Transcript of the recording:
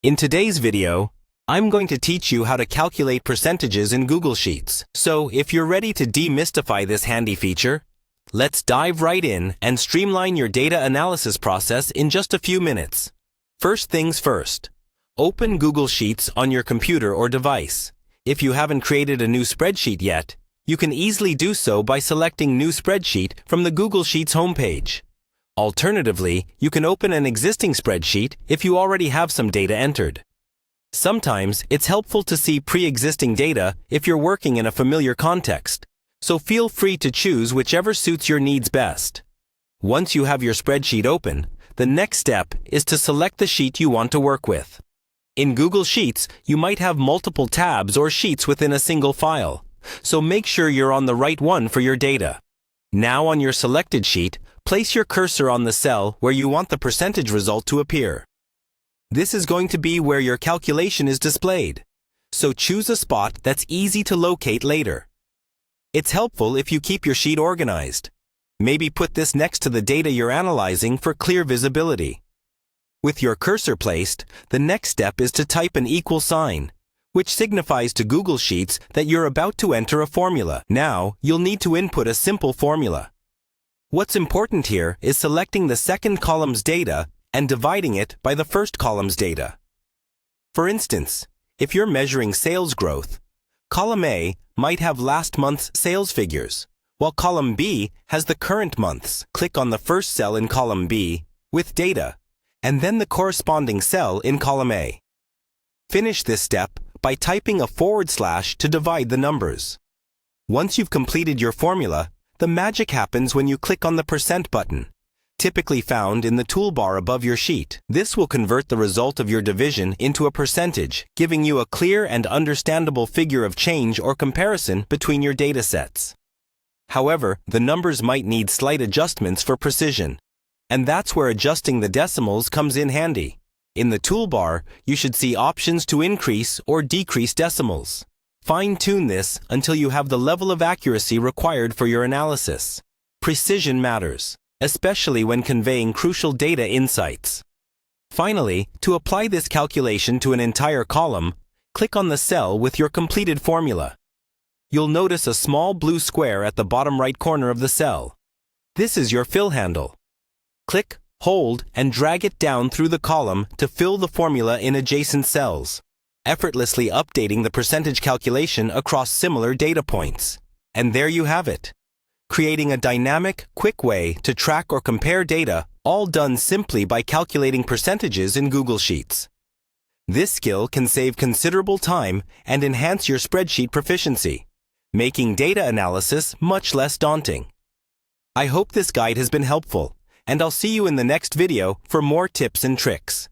In today's video, I'm going to teach you how to calculate percentages in Google Sheets. So if you're ready to demystify this handy feature, let's dive right in and streamline your data analysis process in just a few minutes. First things first, open Google Sheets on your computer or device. If you haven't created a new spreadsheet yet, you can easily do so by selecting New Spreadsheet from the Google Sheets homepage. Alternatively, you can open an existing spreadsheet if you already have some data entered. Sometimes it's helpful to see pre-existing data if you're working in a familiar context, so feel free to choose whichever suits your needs best. Once you have your spreadsheet open, the next step is to select the sheet you want to work with. In Google Sheets, you might have multiple tabs or sheets within a single file, so make sure you're on the right one for your data. Now on your selected sheet, place your cursor on the cell where you want the percentage result to appear. This is going to be where your calculation is displayed, so choose a spot that's easy to locate later. It's helpful if you keep your sheet organized. Maybe put this next to the data you're analyzing for clear visibility. With your cursor placed, the next step is to type an equal sign, which signifies to Google Sheets that you're about to enter a formula. Now, you'll need to input a simple formula. What's important here is selecting the second column's data and dividing it by the first column's data. For instance, if you're measuring sales growth, column A might have last month's sales figures, while column B has the current month's. Click on the first cell in column B with data, and then the corresponding cell in column A. Finish this step by typing a / to divide the numbers. Once you've completed your formula, the magic happens when you click on the % button, typically found in the toolbar above your sheet. This will convert the result of your division into a percentage, giving you a clear and understandable figure of change or comparison between your data sets. However, the numbers might need slight adjustments for precision, and that's where adjusting the decimals comes in handy. In the toolbar, you should see options to increase or decrease decimals. Fine-tune this until you have the level of accuracy required for your analysis. Precision matters, especially when conveying crucial data insights. Finally, to apply this calculation to an entire column, click on the cell with your completed formula. You'll notice a small blue square at the bottom right corner of the cell. This is your fill handle. Click, hold, and drag it down through the column to fill the formula in adjacent cells, effortlessly updating the percentage calculation across similar data points. And there you have it, creating a dynamic, quick way to track or compare data, all done simply by calculating percentages in Google Sheets. This skill can save considerable time and enhance your spreadsheet proficiency, making data analysis much less daunting. I hope this guide has been helpful, and I'll see you in the next video for more tips and tricks.